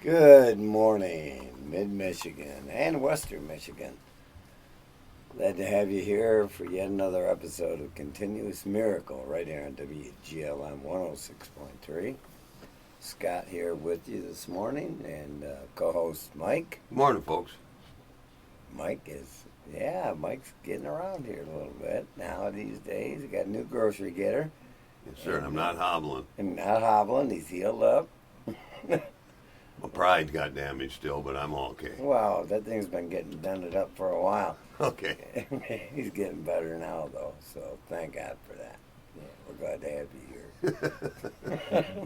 Good morning, Mid-Michigan and Western Michigan. Glad to have you here for yet another episode of Continuous Miracle right here on WGLM 106.3. Scott here with you this morning and co-host Mike. Morning, folks. Mike's getting around here a little bit now these days. He got a new grocery getter. Yes, sir. And I'm not hobbling. And not hobbling, he's healed up. My pride got damaged still, but I'm okay. Wow, that thing's been getting dented up for a while. Okay. He's getting better now, though, so thank God for that. Yeah, we're glad to have you here.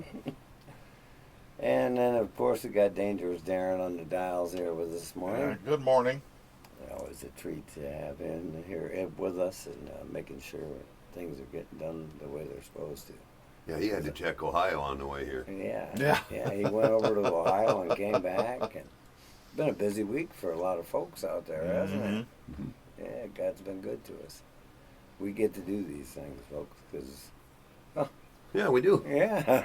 And then, of course, we got Dangerous Darren on the dials here with us this morning. Good morning. Always a treat to have him here with us and making sure things are getting done the way they're supposed to. Yeah, he had to check Ohio on the way here. Yeah, he went over to Ohio and came back. And it's been a busy week for a lot of folks out there, hasn't it? Mm-hmm. Yeah, God's been good to us. We get to do these things, folks, because... Yeah, we do. Yeah.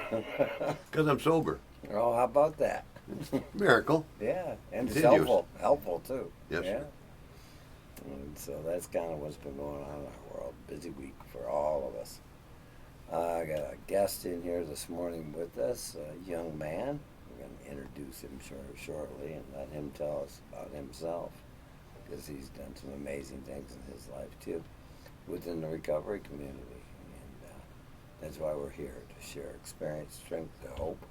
Because I'm sober. Oh, how about that? Miracle. Yeah, and it's Continuous. helpful too. Yes, yeah. sir. And so that's kind of what's been going on in our world. Busy week for all of us. I got a guest in here this morning with us, a young man. We're going to introduce him shortly and let him tell us about himself, because he's done some amazing things in his life too, within the recovery community. And that's why we're here, to share experience, strength, and hope,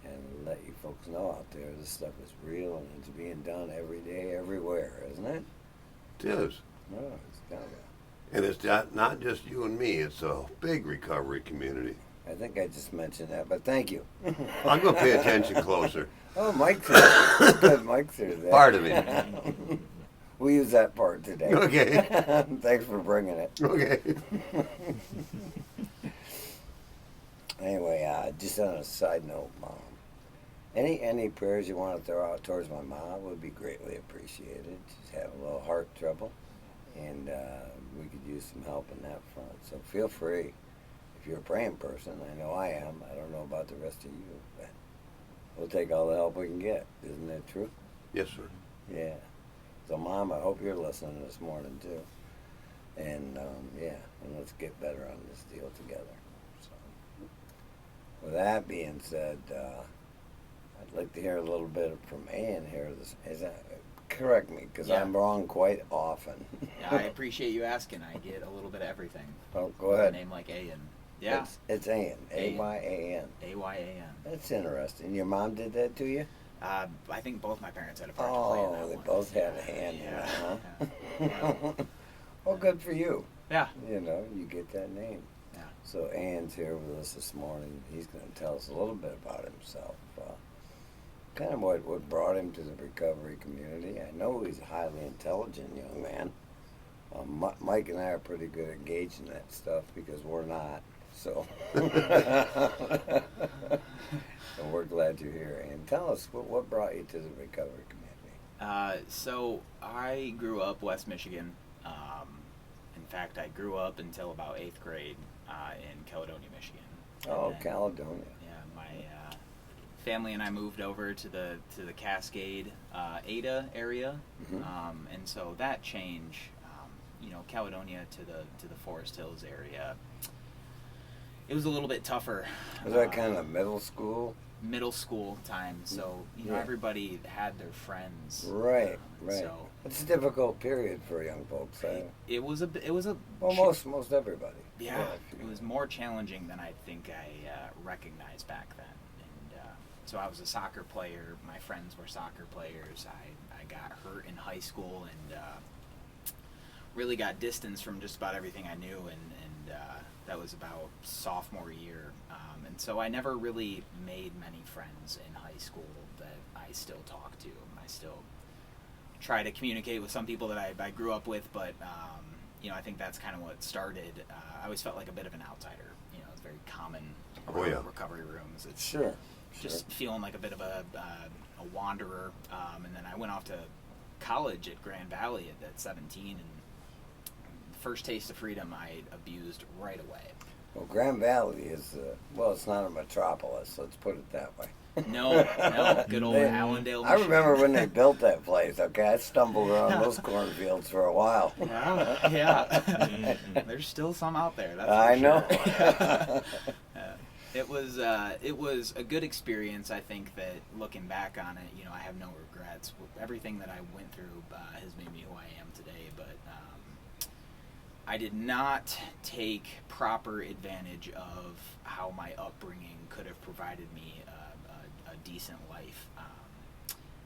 and let you folks know out there this stuff is real and it's being done every day, everywhere, isn't it? It is. No, it's kind of And it's not just you and me. It's a big recovery community. I think I just mentioned that, but thank you. I'm going to pay attention closer. Oh, Mike's here. Good, Mike's here today. Part of it. We'll use that part today. Okay. Thanks for bringing it. Okay. Anyway, just on a side note, Mom, any prayers you want to throw out towards my mom would be greatly appreciated. She's having a little heart trouble, and we could use some help in that front. So feel free. If you're a praying person, I know I am. I don't know about the rest of you, but we'll take all the help we can get. Isn't that true? Yes, sir. Yeah. So, Mom, I hope you're listening this morning, too. And, and let's get better on this deal together. So, with that being said, I'd like to hear a little bit from Ayan here. Correct me, because I'm wrong quite often. Yeah, I appreciate you asking. I get a little bit of everything. Oh, go ahead. A name like Ayan. Yeah. It's Ayan. A-Y-A-N. A-Y-A-N. That's interesting. Your mom did that to you? I think both my parents had a part to play in that they one. both had a hand in it, huh? Yeah. Well, good for you. Yeah. You know, you get that name. Yeah. So Ann's here with us this morning. He's going to tell us a little bit about himself. Kind of what brought him to the recovery community. I know he's a highly intelligent young man. Mike and I are pretty good at gauging that stuff because we're not. So, and we're glad you're here. And tell us, what brought you to the recovery community? So I grew up West Michigan. In fact, I grew up until about 8th grade in Caledonia, Michigan. Oh, Caledonia. Yeah, my family and I moved over to the Cascade, Ada area, and so that change, Caledonia to the Forest Hills area, it was a little bit tougher. Was that kind of middle school? Middle school time, so everybody had their friends. Right. So it's a difficult period for young folks. It was a. Well, most everybody. Yeah, it was more challenging than I think I recognized back then. So I was a soccer player. My friends were soccer players. I got hurt in high school and really got distanced from just about everything I knew, and that was about sophomore year. And so I never really made many friends in high school that I still talk to. I still try to communicate with some people that I grew up with, but I think that's kind of what started. I always felt like a bit of an outsider. It's very common around recovery rooms. It's Sure. Just feeling like a bit of a wanderer. And then I went off to college at Grand Valley at 17, and first taste of freedom I abused right away. Well, Grand Valley is, well, it's not a metropolis, let's put it that way. No, good old They- Allendale, I remember when they Michigan. built that place, okay? I stumbled around those cornfields for a while. Yeah. There's still some out there. That's for I sure. know. It was a good experience. I think that looking back on it, I have no regrets. Everything that I went through has made me who I am today. But I did not take proper advantage of how my upbringing could have provided me a decent life.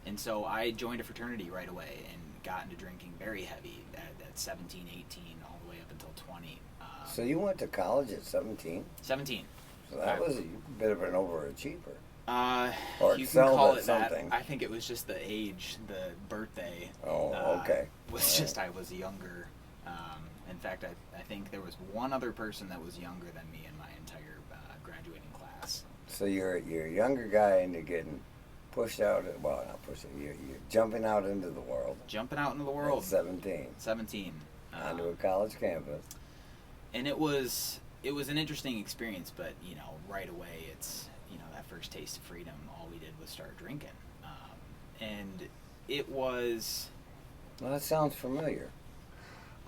And so I joined a fraternity right away and got into drinking very heavy at 17, 18, all the way up until 20. So you went to college at 17? 17. So that was a bit of an overachiever. Or You can excelled call at it something. that. I think it was just the age, the birthday. Oh, okay. Was All just right. I was younger. In fact, I think there was one other person that was younger than me in my entire graduating class. So you're a younger guy and you're getting pushed out, well, not pushing, you're jumping out into the world. Jumping out into the At world. 17. 17. Onto a college campus. And it was an interesting experience, but right away it's that first taste of freedom. All we did was start drinking, and it was. Well, that sounds familiar.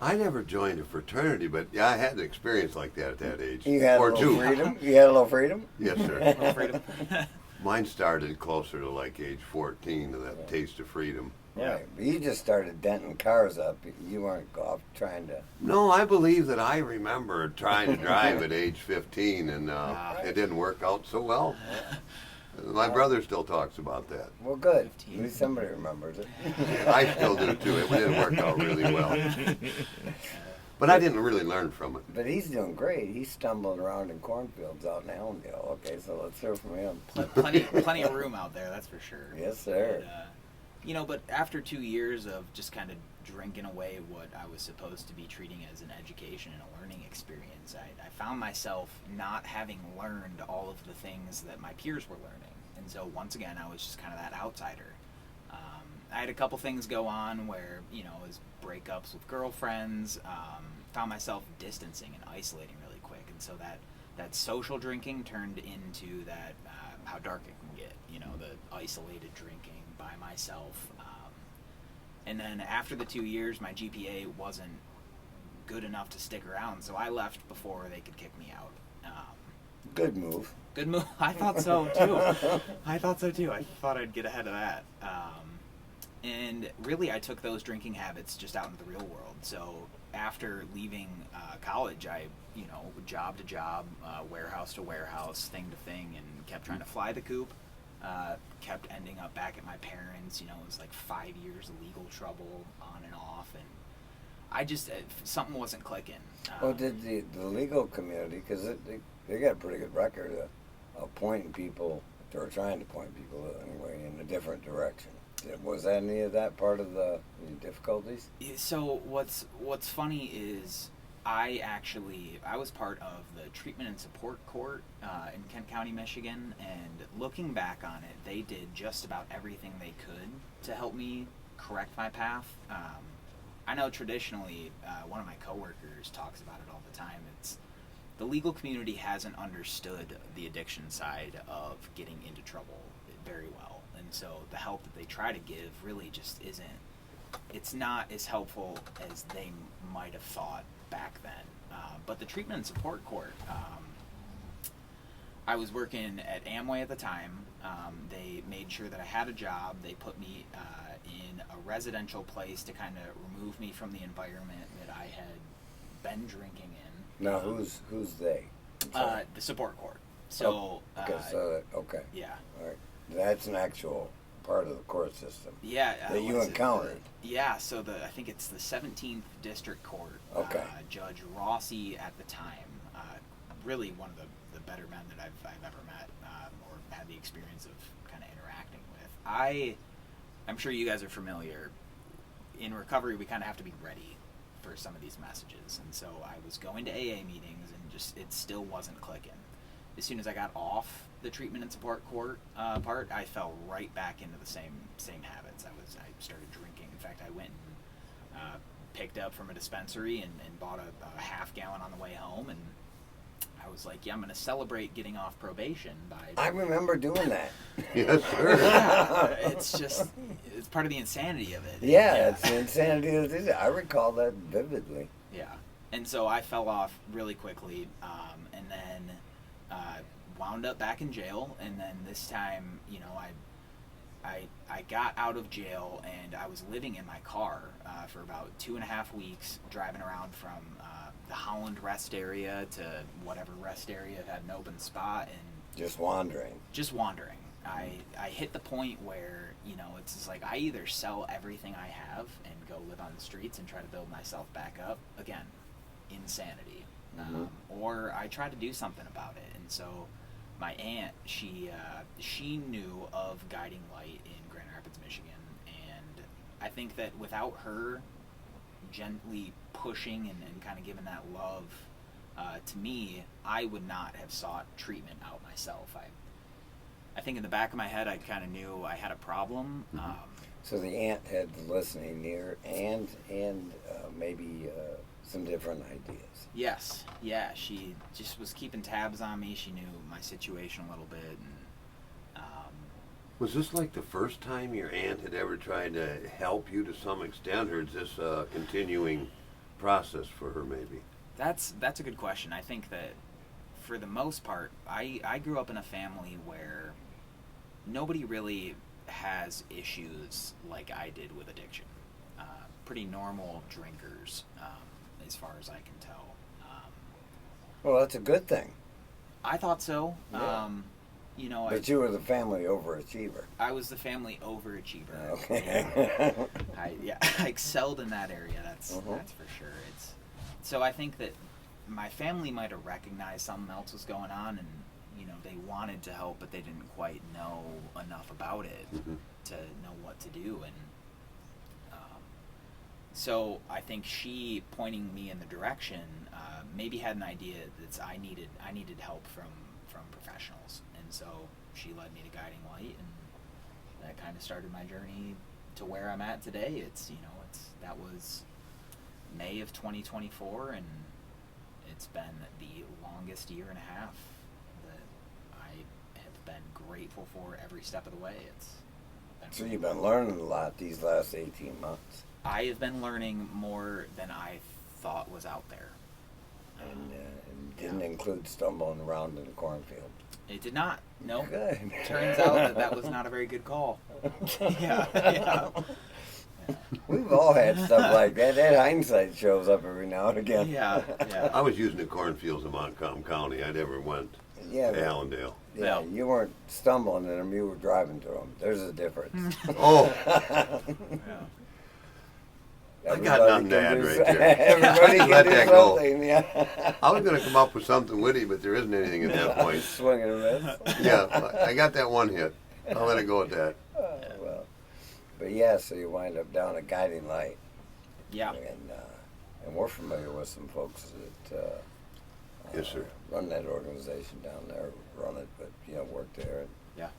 I never joined a fraternity, but yeah, I had an experience like that at that age. You had or a little two. freedom? You had a little freedom? Yes, sir. No freedom. Mine started closer to like age 14, and that taste of freedom. Right. But you just started denting cars up. You weren't off trying to. No, I believe that I remember trying to drive at age 15, and it didn't work out so well. My brother still talks about that. Well, good. 15. At least somebody remembers it. I still do too. It didn't work out really well. But I didn't really learn from it. But he's doing great. He's stumbling around in cornfields out in Allendale. Okay, so let's hear from him. plenty of room out there, that's for sure. Yes, sir. And, but after 2 years of just kind of drinking away what I was supposed to be treating as an education and a learning experience, I found myself not having learned all of the things that my peers were learning. And so once again, I was just kind of that outsider. I had a couple things go on where, it was breakups with girlfriends, found myself distancing and isolating really quick. And so that social drinking turned into that, how dark it can get, the isolated drinking by myself. And then after the 2 years, my GPA wasn't good enough to stick around, so I left before they could kick me out. Good move. Good move. I thought so too. I thought I'd get ahead of that. And really, I took those drinking habits just out into the real world. So after leaving college, I, job to job, warehouse to warehouse, thing to thing, and kept trying to fly the coop. Kept ending up back at my parents. It was like 5 years of legal trouble on and off, and I just something wasn't clicking. Well, did the legal community, because they got a pretty good record of pointing people, or trying to point people anyway, in a different direction. Was any of that part of the difficulties? So what's funny is I was part of the treatment and support court in Kent County, Michigan, and looking back on it, they did just about everything they could to help me correct my path. I know traditionally, one of my coworkers talks about it all the time. It's the legal community hasn't understood the addiction side of getting into trouble very well, and so the help that they try to give really just isn't. It's not as helpful as they might have thought back then. But the treatment and support court, I was working at Amway at the time. They made sure that I had a job. They put me in a residential place to kind of remove me from the environment that I had been drinking in. Now, who's they? The support court. So, okay. Yeah. All right. That's an actual part of the court system. Yeah. That you encountered. Yeah, so I think it's the 17th District Court. Okay. Judge Rossi at the time, really one of the better men that I've ever met, or had the experience of kind of interacting with. I'm sure you guys are familiar. In recovery, we kind of have to be ready for some of these messages, and so I was going to AA meetings, and just it still wasn't clicking. As soon as I got off the treatment and support court part, I fell right back into the same habits. I started drinking. In fact, I went and picked up from a dispensary and bought a half gallon on the way home, and I was like, yeah, I'm going to celebrate getting off probation by. I remember doing that. Yes, sir. Yeah, it's part of the insanity of it. Yeah, it's the insanity of it. I recall that vividly. Yeah, and so I fell off really quickly, and then wound up back in jail. And then this time, you know, I got out of jail and I was living in my car for about 2.5 weeks, driving around from the Holland rest area to whatever rest area had an open spot, and Just wandering. I hit the point where, you know, it's just like I either sell everything I have and go live on the streets and try to build myself back up again, insanity, or I try to do something about it. And so my aunt, she knew of Guiding Light in Grand Rapids, Michigan, and I think that without her gently pushing and kind of giving that love to me, I would not have sought treatment out myself. I think in the back of my head, I kind of knew I had a problem. So the aunt had the listening ear and maybe some different ideas. Yes, yeah, she just was keeping tabs on me. She knew my situation a little bit, and Was this like the first time your aunt had ever tried to help you to some extent, or is this a continuing process for her maybe? that's a good question. I think that for the most part, I grew up in a family where nobody really has issues like I did with addiction. Pretty normal drinkers, as far as I can tell. Well, that's a good thing. I thought so. Yeah. You know, But you were the family overachiever. I was the family overachiever. Okay. I excelled in that area. That's for sure. So I think that my family might have recognized something else was going on, and you know they wanted to help, but they didn't quite know enough about it to know what to do. And so I think she pointing me in the direction maybe had an idea that I needed help from professionals, and so she led me to Guiding Light, and that kind of started my journey to where I'm at today. That was May of 2024, and it's been the longest year and a half that I have been grateful for every step of the way. So you've been learning a lot these last 18 months. I have been learning more than I thought was out there. And didn't include stumbling around in a cornfield. It did not. No. Good. Turns out that was not a very good call. Yeah. We've all had stuff like that. That hindsight shows up every now and again. Yeah. I was using the cornfields of Montcalm County. I never went Yeah, to Allendale. Yeah, you weren't stumbling in them, you were driving through them. There's a difference. Oh, I got Everybody nothing to can add do right so- there. Everybody can Let do that go. something, yeah. I was going to come up with something witty, but there isn't anything at that point. Swing and a miss. Yeah, I got that one hit. I'll let it go at that. Well, but yeah, so you wind up down at Guiding Light. Yeah. And we're familiar with some folks that Yes, sir. run that organization down there, but work there. Yeah.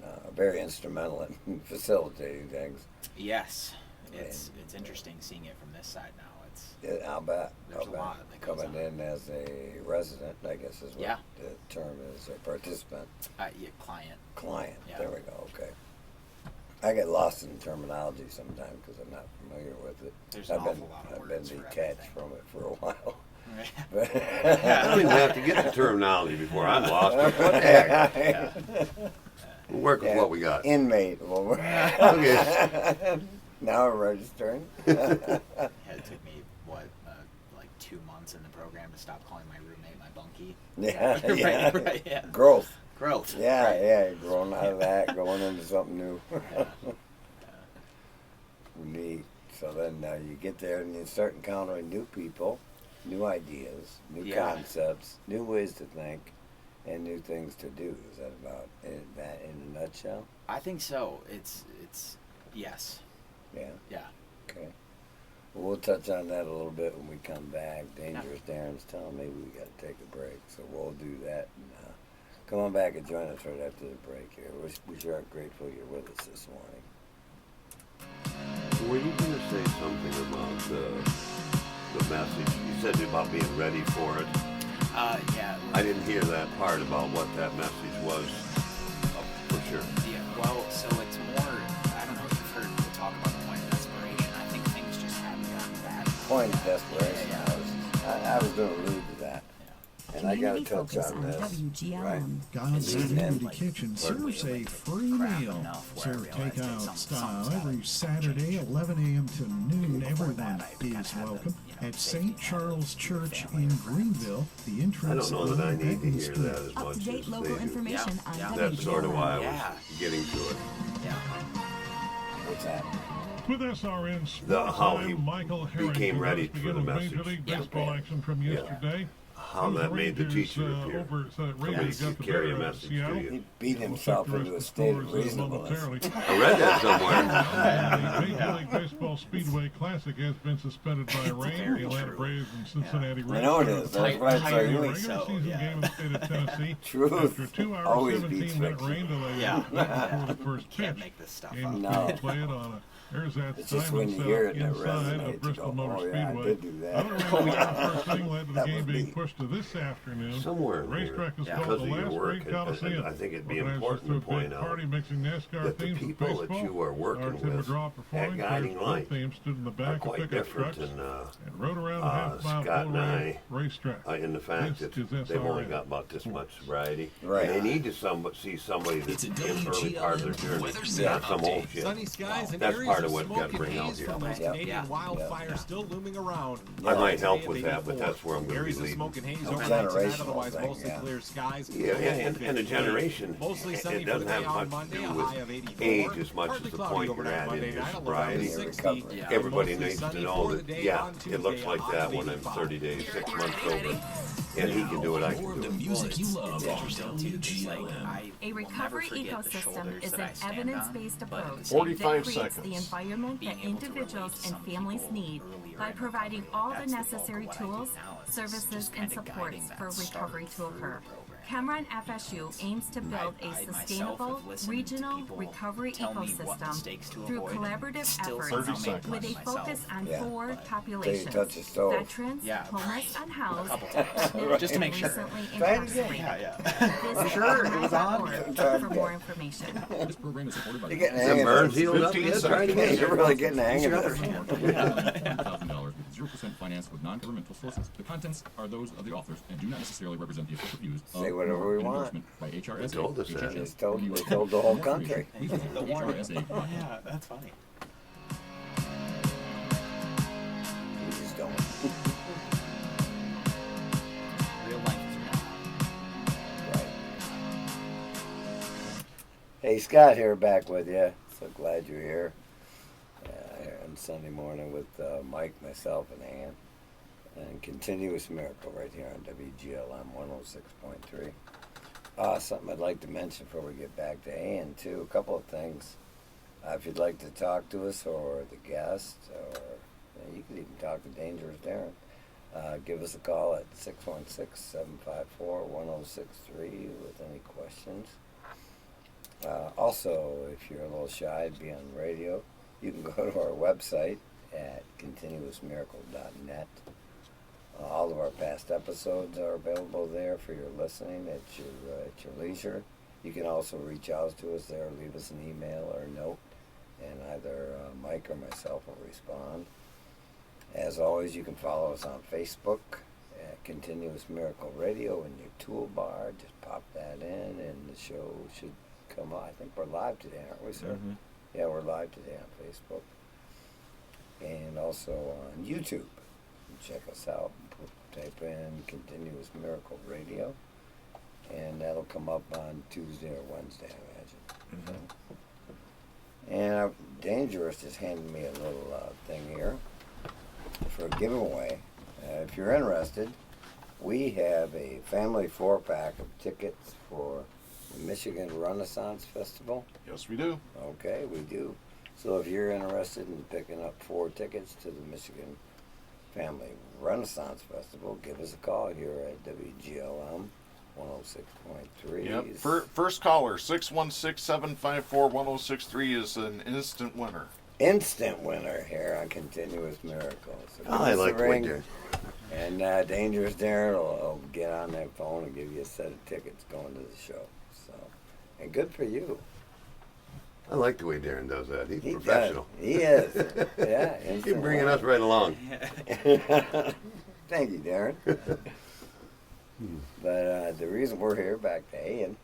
And very instrumental in facilitating things. Yes. It's interesting seeing it from this side now. I'll bet. There's a lot that goes coming on. in as a resident, I guess is what the term is, a participant. Client. Client. Yeah. There we go. Okay. I get lost in terminology sometimes because I'm not familiar with it. There's an awful lot of I've been words for detached everything. from it for a while. I don't even have to get the terminology before I'm lost. What the heck? We'll work with what we got. Inmate. Okay. Now we're registering. It took me, like 2 months in the program to stop calling my roommate my bunkie. Yeah. Right, yeah. Growth. Yeah, right. Yeah, growing out of that, going into something new. Neat. So then you get there and you start encountering new people, new ideas, new concepts, new ways to think, and new things to do. Is that about that in a nutshell? I think so. It's yes. Yeah. Yeah. Okay. Well, we'll touch on that a little bit when we come back. Dangerous Darren's telling me we got to take a break, so we'll do that. And, come on back and join us right after the break here. We sure are grateful you're with us this morning. Were you going to say something about the message? You said about being ready for it. Yeah. I didn't hear that part about what that message was, for sure. Yeah, well, so it's more, I don't know if you've heard the talk about the point of desperation. I think things just haven't gotten bad. Point of desperation. Yeah. I was going to allude to that. And I got to touch on this. Right. God's And Community like, Kitchen literally serves a like free crap meal, enough where I served realized that takeout something's style gotta every Saturday, change. 11 a.m. to noon. Before Everyone that, I kinda is had the, welcome you know, at safety St. net Charles with Church family in and friends. Greenville. The I entrance don't know that I on need to Beacon hear Street. that as much as Up-to-date local they do. information on Yeah. That's sort of why I was Yeah. getting to it. Yeah. What's that? With SRN Sports how he Time, Michael Harrington became ready let's for begin the with Major message. League Yeah. Baseball action from Yeah. yesterday. How Those that made the Rangers, teacher appear. over so that Come Rangers on, got the carry a better of message to Seattle. you. He beat We'll himself check the into a rest state of of the scores, reasonableness. momentarily. I read that somewhere. The Major League Baseball Speedway Classic has been suspended by rain. very The Atlanta true. Braves and Cincinnati Reds. I know it is. That's why it's The like regular me. So, season yeah. game in the state of Tennessee. Truth After a 2 hour, always beats 17-minute fiction. rain delay Yeah. before the first Can't pitch. make this stuff Game up. was No. being played on a ersatz It's just diamond when you set hear up it that inside resonates, of you Bristol go, Motor oh yeah, I Speedway. did do that. Other rain delay the first thing led to the That game was being me. pushed to this afternoon. Somewhere The in here, racetrack is Yeah. called because the of your Last work, Great and Coliseum. I think it'd be Organizers important through to a big point out party mixing NASCAR that the themes with people that baseball. you are working Our Tim with McGraw performing at Guiding players' Light themes stood in the are back of quite pickup different trucks than and rode around the half-mile Scott and Colorado I, racetrack. in the fact This that is they've only SRN. got about this much sobriety. Right. And they need to see somebody that's in the early part of their journey, weather not center some old update. shit. Sunny skies and That's areas part of of what smoke got to and bring out haze here. from those Yeah. Canadian Yeah. wildfires Yeah. still looming around. I might Today help and with the that, but before. that's where I'm going to Areas be of leading. smoke and haze It's overnight tonight, generational otherwise thing, mostly yeah. clear skies. Yeah, and a generation, Mostly it sunny for doesn't the have day on much to Monday, do a high of with 84. age as much Partly as the cloudy point you're overnight at in Monday your night, a low of sobriety. 60. recovery. Yeah. Everybody Mostly needs to sunny know for that, the day yeah, on it looks Tuesday, like a high that of when I'm 85. 30 days, 6 months sober. And he can do it, I More can of the do it. music you love It's on interesting too, 'cause, like, WGLM. I A will never recovery forget the ecosystem shoulders is that an I stand evidence-based on, but at the approach same that 45 creates seconds. the environment being that able to relate individuals to and some families people need earlier by in providing recovery. all the That's the bulk of necessary what I do tools, now, is services, just and kinda supports guiding for that recovery to start occur. through program. Cameron FSU aims to build I a myself sustainable, have listened to regional people recovery tell me what ecosystem mistakes to through avoid, and collaborative still efforts 30 somehow make seconds. with a one focus myself. on Yeah. four But- populations: touch the stove. veterans, Yeah, homeless, right. unhoused, A couple times. ethnic, Just to make and sure. recently Try it again. incarcerated. Visit Sure, it was on. MI.org for more information. This program is supported by You're getting the The hang of burns this. healed up 15 yet? Try it seconds. again. You're really getting the hang of this. $100,000 with 0% finance with non-governmental sources. The contents are those of the authors and do not necessarily represent the official views of Say whatever or we an want. endorsement by HRSA. They told us that. HHS, They told- or they told the whole For more information, country. Please visit The warning. HRSA. Oh, yeah, that's funny. You just don't. Real life is real. Right. Hey, Scott here, back with you. So glad you're here. Here on Sunday morning with Mike, myself, and Ann. And Continuous Miracle right here on WGLM 106.3. Something I'd like to mention before we get back to Ann, too. A couple of things. If you'd like to talk to us or the guest, or you could even talk to Dangerous Darren, give us a call at 616-754-1063 with any questions. Also, if you're a little shy to be on radio, you can go to our website at continuousmiracle.net. All of our past episodes are available there for your listening at your leisure. You can also reach out to us there, leave us an email or a note, and either Mike or myself will respond. As always, you can follow us on Facebook at Continuous Miracle Radio in your toolbar. Just pop that in, and the show should come on. I think we're live today, aren't we, sir? Mm-hmm. Yeah, we're live today on Facebook. And also on YouTube. Check us out. Type in Continuous Miracle Radio. And that'll come up on Tuesday or Wednesday, I imagine. And Dangerous just handed me a little thing here for a giveaway. If you're interested, we have a family 4-pack of tickets for the Michigan Renaissance Festival. Yes, we do. Okay, we do. So if you're interested in picking up 4 tickets to the Michigan Family Renaissance Festival, give us a call here at WGLM 106.3. Yep. First caller, 616-754-1063 is an instant winner. Instant winner here on Continuous Miracles. So give I us a like ring. winter. And Dangerous Darren will get on that phone and give you a set of tickets going to the show. So, and good for you. I like the way Darren does that. He's He professional. does. He is. Yeah. He's bringing us right along. Thank you, Darren. But the reason we're here, back to Ayan.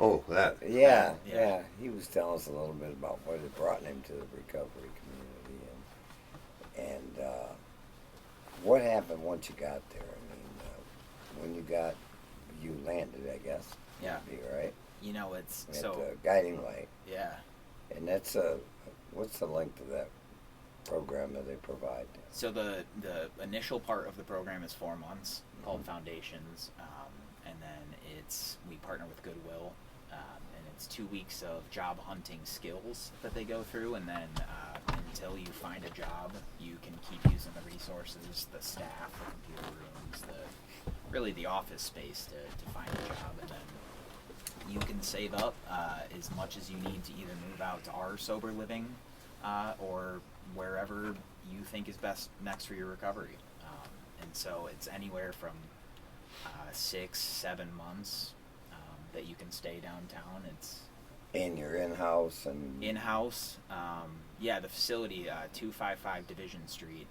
Oh, that. Yeah, Yeah. yeah. He was telling us a little bit about what had brought him to the recovery community and what happened once you got there. I mean, when you landed, I guess. Yeah. Would be right. You know, it's At so the guiding light, yeah. and that's what's the length of that program that they provide? So the initial part of the program is 4 months, called Foundations, and then we partner with Goodwill, and it's 2 weeks of job hunting skills that they go through, and then until you find a job, you can keep using the resources, the staff, the computer rooms, really the office space to find a job, and then you can save up as much as you need to either move out to our sober living or wherever you think is best next for your recovery. And so it's anywhere from 6-7 months that you can stay downtown. It's And you're in-house and... in-house. Yeah, the facility, 255 Division Street.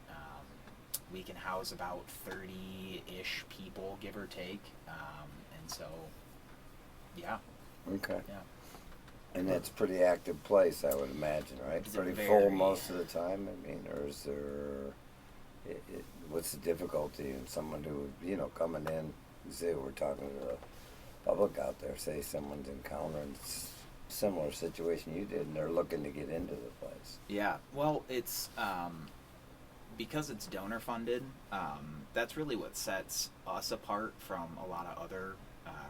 We can house about 30-ish people, give or take. And so, yeah. Okay. Yeah. And that's a pretty active place, I would imagine, right? It's Pretty very- full most of the time. I mean, or is there? What's the difficulty in someone who, coming in? Say we're talking to the public out there. Say someone's encountering similar situation you did, and they're looking to get into the place. Yeah, well, it's because it's donor funded. That's really what sets us apart from a lot of other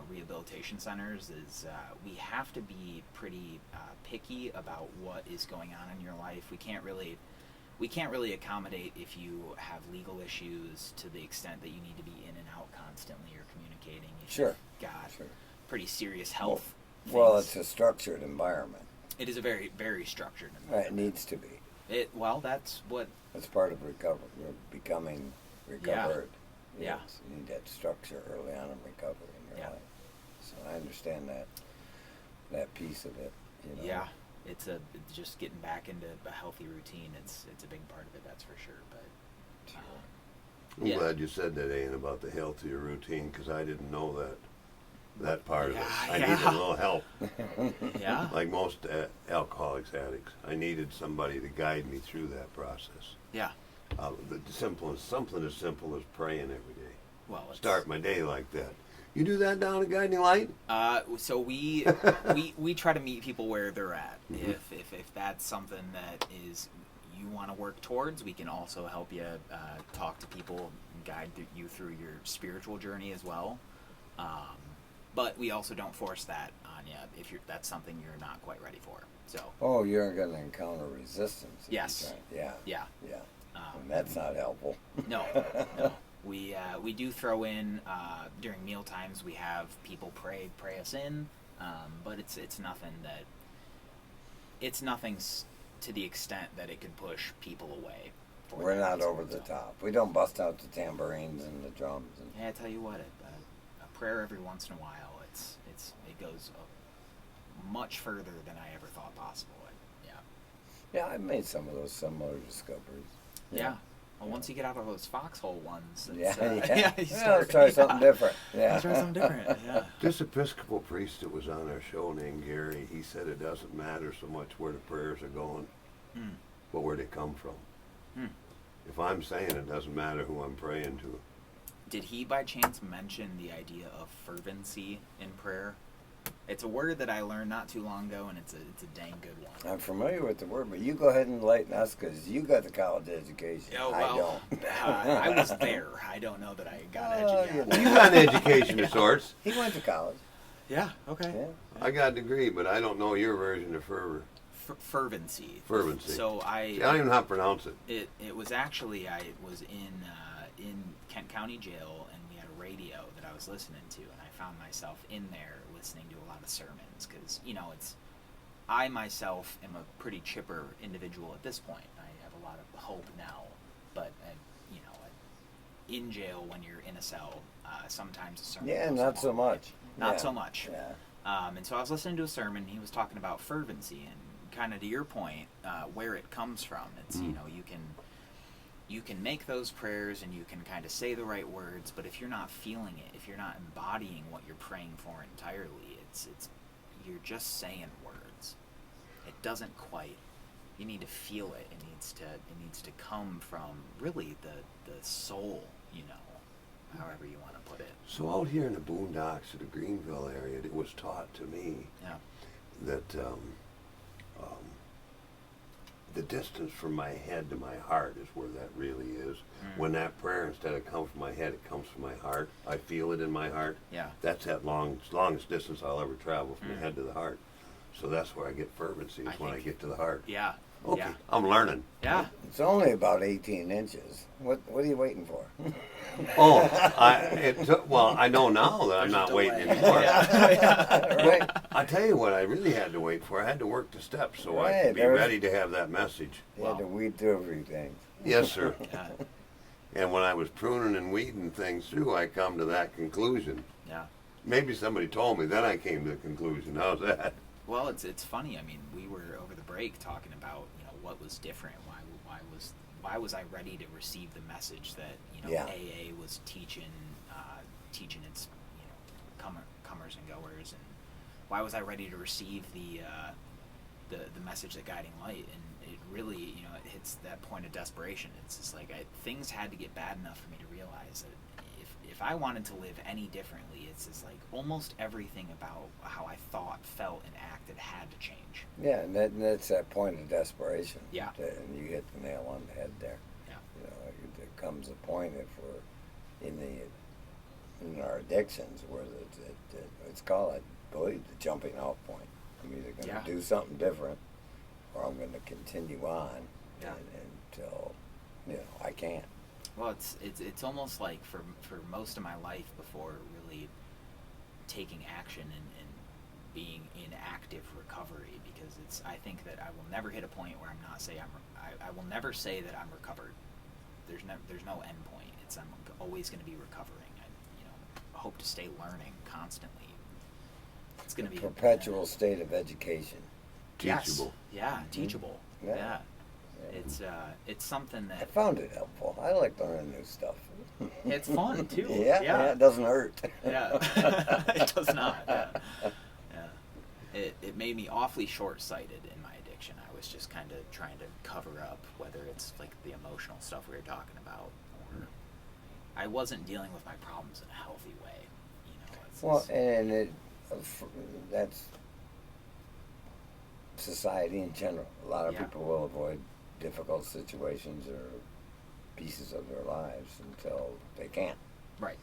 rehabilitation centers. Is we have to be pretty picky about what is going on in your life. We can't really accommodate if you have legal issues to the extent that you need to be in and out constantly or communicating. If Sure. you've got Sure. pretty serious health. Well, things. it's a structured environment. It is a very, very structured Right, environment. it needs to be. That's what. That's part of recovery. Becoming recovered. Yeah. Yes, you need that structure early on in recovery in your Yeah. life. So I understand that piece of it. Yeah, it's just getting back into a healthy routine. It's a big part of it, that's for sure. But I'm yeah. glad you said that, Ian, about the healthier routine, because I didn't know that part of it. I Yeah. needed a little help. yeah, Like most alcoholics, addicts, I needed somebody to guide me through that process. yeah. Something as simple as praying every day. Well, it's, Start my day like that. You do that down at Guiding Light? So we try to meet people where they're at. If that's something that is you want to work towards, we can also help you talk to people and guide you through your spiritual journey as well. But we also don't force that on you if that's something you're not quite ready for. So Oh, you're going to encounter resistance. if you Yes. try. Yeah. yeah. Yeah. And that's not helpful. No. We do throw in during meal times. We have people pray us in, but it's nothing that to the extent that it could push people away. We're not over the top. We don't bust out the tambourines and the drums. And Yeah, I tell you what, a prayer every once in a while, it goes much further than I ever thought possible. yeah, I've made some of those similar discoveries. Yeah. Well, once you get out of those foxhole ones, Yeah, it's, yeah. you Well, let's try something different. Yeah. Let's try something different. Yeah. This Episcopal priest that was on our show named Gary, he said it doesn't matter so much where the prayers are going, but where they come from. If I'm saying it doesn't matter who I'm praying to. Did he by chance mention the idea of fervency in prayer? It's a word that I learned not too long ago, and it's a dang good one. I'm familiar with the word, but you go ahead and enlighten us because you got the college education. Oh, I well, don't. I was there. I don't know that I got Oh, educated. Well, you got an education of sorts. He went to college. Yeah. Okay. Yeah. I got a degree, but I don't know your version of Fervency. fervency. So See, I don't even know how to pronounce it. It was actually I was in Kent County Jail, and we had a radio that I was listening to, and I found myself in there listening to a lot of sermons because I myself am a pretty chipper individual at this point. I have a lot of hope now, but in jail when you're in a cell, sometimes a sermon. Yeah, goes not a so long way. much. Not Yeah. so much. Yeah. And so I was listening to a sermon. He was talking about fervency and kind of to your point, where it comes from. It's you can make those prayers and you can kind of say the right words, but if you're not feeling it, if you're not embodying what you're praying for entirely, it's you're just saying words. It doesn't quite. You need to feel it. It needs to come from really the soul, however you want to put it. So out here in the boondocks of the Greenville area, it was taught to me Yeah. that the distance from my head to my heart is where that really is. When that prayer, instead of come from my head, it comes from my heart. I feel it in my heart. Yeah. That's that longest distance I'll ever travel from the head to the heart. So that's where I get fervency, is when I get to the heart. Yeah. Okay, Yeah. I'm learning. Yeah. It's only about 18 inches. What are you waiting for? Oh, I know now that I'm There's a not waiting delay. anymore. Right. I tell you what I really had to wait for. I had to work the steps so I Right, could be there's- ready to have that message. You had to weed through everything. Yes, sir. Yeah. And when I was pruning and weeding things through, I come to that conclusion. Yeah. Maybe somebody told me, then I came to the conclusion. How's that? Well, it's funny. I mean, we were over the break talking about what was different. Why was I ready to receive the message that Yeah. AA was teaching its comers and goers, and why was I ready to receive the message that Guiding Light? And it really it hits that point of desperation. It's just like things had to get bad enough for me to realize that if I wanted to live any differently, it's just like almost everything about how I thought, felt, and acted had to change. Yeah, and that's that point of desperation. Yeah. And you hit the nail on the head there. Yeah. There comes a point if we're in our addictions where it's called, I believe, the jumping off point. I'm either going to Yeah. do something different, or I'm going to continue on Yeah. until I can't. Well, it's almost like for most of my life before really taking action and being in active recovery, because I think that I will never hit a point where I will never say that I'm recovered. There's no end point. I'm always going to be recovering. I hope to stay learning constantly. It's going to be Perpetual state of education. Yes. Teachable. Yeah, teachable. Yeah. Yeah. It's something I that found it helpful. I like learning new stuff. it's fun too. Yeah, it doesn't hurt. Yeah, it does not. Yeah. It made me awfully short-sighted in my addiction. I was just kind of trying to cover up, whether it's like the emotional stuff we were talking about, or I wasn't dealing with my problems in a healthy way. Well, and that's society in general. A lot of Yeah. people will avoid difficult situations or pieces of their lives until they can't. Right.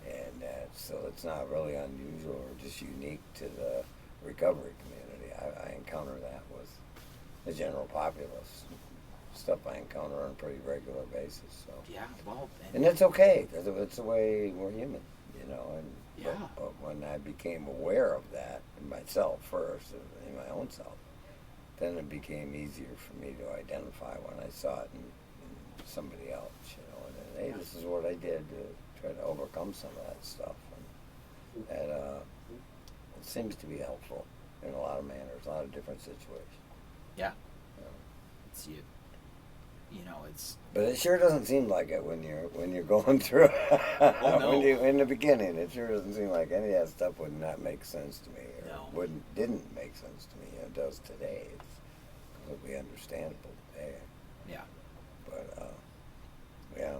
And so it's not really unusual or just unique to the recovery community. I encounter that with the general populace. Stuff I encounter on a pretty regular basis. So. Yeah. Well. And it's okay, because it's the way we're human, And Yeah. but when I became aware of that in myself first, in my own self, then it became easier for me to identify when I saw it in somebody else, And then, hey, this is what I did to try to overcome some of that stuff, and it seems to be helpful in a lot of manners, a lot of different situations. Yeah. You know. It's it's. But it sure doesn't seem like it when you're going through it. Oh, no. In the beginning, it sure doesn't seem like any of that stuff would not make sense to me, or No. didn't make sense to me. It does today. It's completely understandable today. Yeah. But yeah,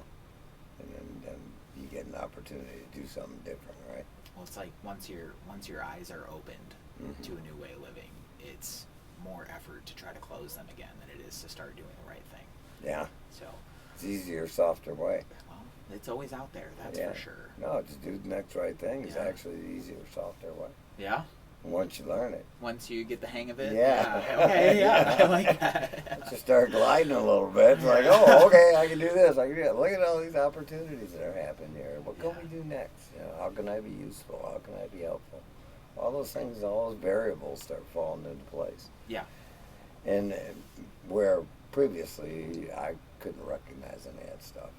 and then you get an opportunity to do something different, right? Well, it's like once your eyes are opened Mhm. to a new way of living, it's more effort to try to close them again than it is to start doing the right thing. Yeah, So, it's easier, softer way. well, it's always out there. That's Yeah. for sure. No, just do the next right thing. It's Yeah. actually the easier, softer way. Yeah. Once you learn it. Once you get the hang of it. Yeah. Okay. Yeah. I like that. Just start gliding a little bit. It's like, oh, okay, I can do this. I can do that. Look at all these opportunities that are happening here. What can we do next? How can I be useful? How can I be helpful? All those things, all those variables start falling into place. Yeah. And where previously I couldn't recognize any of that stuff.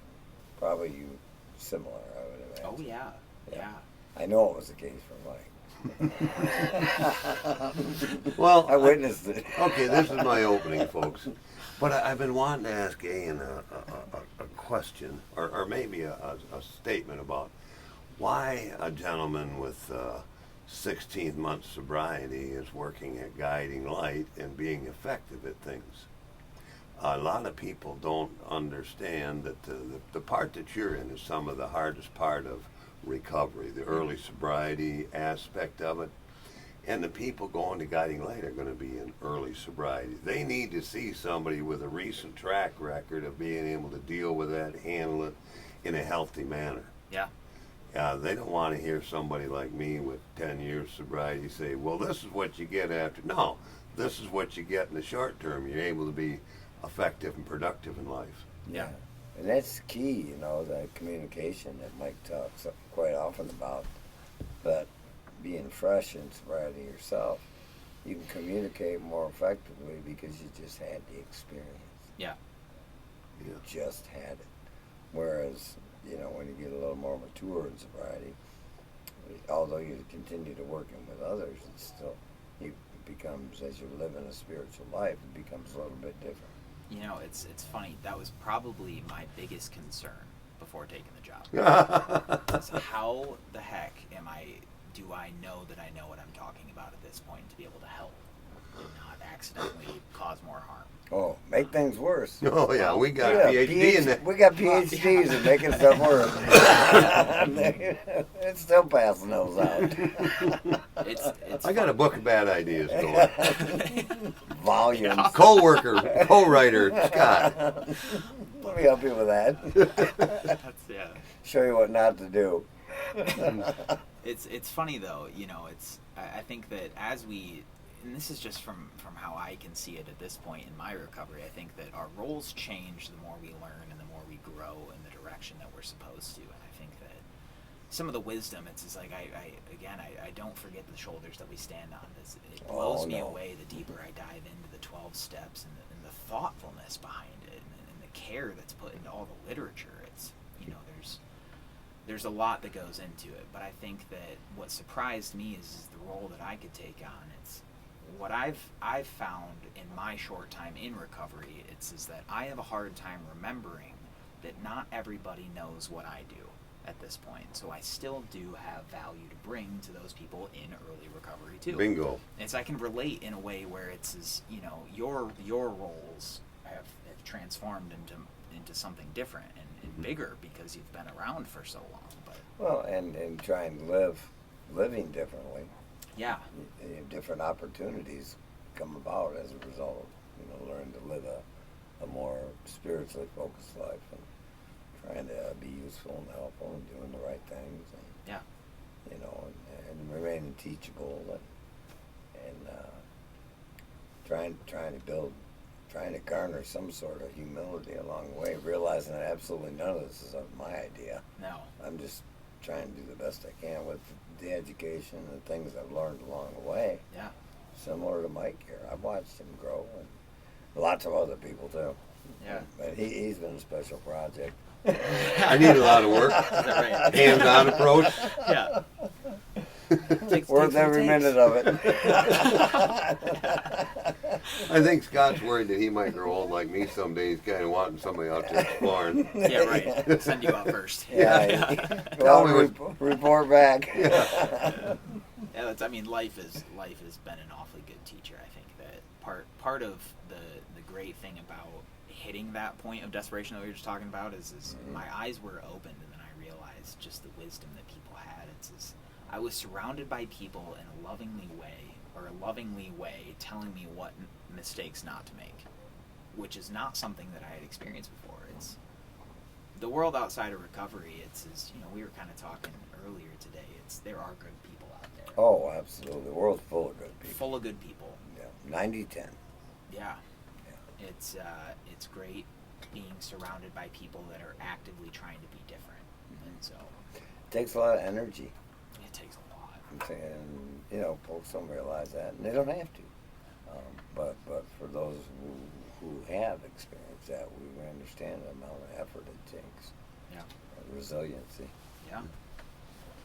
probably you similar, I would imagine. Oh yeah, yeah. I know it was the case for Mike. Well, I witnessed it. Okay, this is my opening, folks. But I've been wanting to ask Ayan a question, or maybe a statement about why a gentleman with 16 months sobriety is working at Guiding Light and being effective at things. A lot of people don't understand that the part that you're in is some of the hardest part of recovery, the early sobriety aspect of it. And the people going to Guiding Light are going to be in early sobriety. They need to see somebody with a recent track record of being able to deal with that, handle it in a healthy manner. Yeah. They don't want to hear somebody like me with 10 years sobriety say, well, this is what you get after. No, this is what you get in the short term. You're able to be effective and productive in life. Yeah. And that's key, you know, the communication that Mike talks quite often about. But being fresh in sobriety yourself, you can communicate more effectively because you just had the experience. Yeah. You just had it. Whereas, you know, when you get a little more mature in sobriety, although you continue to working with others, it's still, it becomes, as you live in a spiritual life, it becomes a little bit different. You know, it's funny. That was probably my biggest concern before taking the job. Is how the heck do I know that I know what I'm talking about at this point to be able to help and not accidentally cause more harm? Oh, make things worse. Oh, yeah, we got a PhD in that. We got PhDs in making stuff worse. It's still passing those out. It's I got a book of bad ideas going. Volumes. Co-worker, co-writer, Scott. Let me help you with that. yeah. Show you what not to do. It's funny though, you know, I think that as we, and this is just from how I can see it at this point in my recovery, I think that our roles change the more we learn and the more we grow in the direction that we're supposed to. And I think that some of the wisdom, it's just like, I don't forget the shoulders that we stand on. It blows me away the deeper I dive into the 12 steps and the thoughtfulness behind it and the care that's put into all the literature. It's, you know, there's a lot that goes into it, but I think that what surprised me is the role that I could take on. It's what I've found in my short time in recovery. Is that I have a hard time remembering that not everybody knows what I do at this point. So I still do have value to bring to those people in early recovery too. Bingo. And so I can relate in a way where it's you know, your roles have transformed into something different and bigger because you've been around for so long. But Well, and trying to living differently. yeah, Different opportunities come about as a result of, you know, learning to live a more spiritually focused life and trying to be useful and helpful and doing the right things and yeah, you know and remaining teachable and trying to garner some sort of humility along the way, realizing that absolutely none of this is my idea. no, I'm just trying to do the best I can with the education and the things I've learned along the way. yeah, Similar to Mike here. I've watched him grow, and lots of other people too. yeah. But he's been a special project. I need a lot of work. Is that right? Hands-on approach. Yeah. Worth every minute of it. I think Scott's worried that he might grow old like me someday. He's kind of wanting somebody out there exploring. Yeah, right. Send you out first. Yeah. Tell Well, me report back. Yeah, I mean, life has been an awfully good teacher. I think that part of the great thing about hitting that point of desperation that we were just talking about is my eyes were opened, and then I realized just the wisdom that people had. I was surrounded by people in a lovingly way telling me what mistakes not to make, which is not something that I had experienced before. It's the world outside of recovery. You know, we were kind of talking earlier today. There are good people out there. Oh, absolutely. The world's full of good people. Full of good people. Yeah. 90-10. Yeah. It's great being surrounded by people that are actively trying to be different, and so It takes a lot of energy. it takes a lot. And, you know, folks don't realize that, and they don't have to. But for those who have experienced that, we understand the amount of effort it takes. Yeah. Resiliency. Yeah.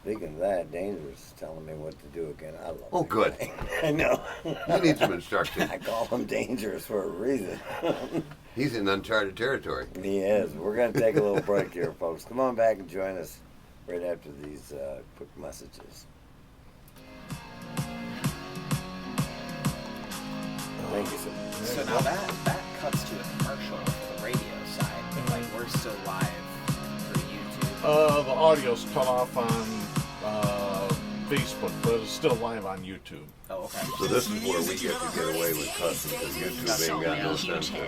Speaking of that, Dangerous is telling me what to do again. I love Oh, that good. guy. I know. You need some instruction. I call him Dangerous for a reason. He's in uncharted territory. He is. We're going to take a little break here, folks. Come on back and join us right after these quick messages. Thank you, sir. So now that cuts to a commercial for the radio side, but like we're still live for YouTube. The audio's cut off on Facebook, but it's still live on YouTube. Oh, okay. So this is where we get to get away with cussing because YouTube ain't got no censor.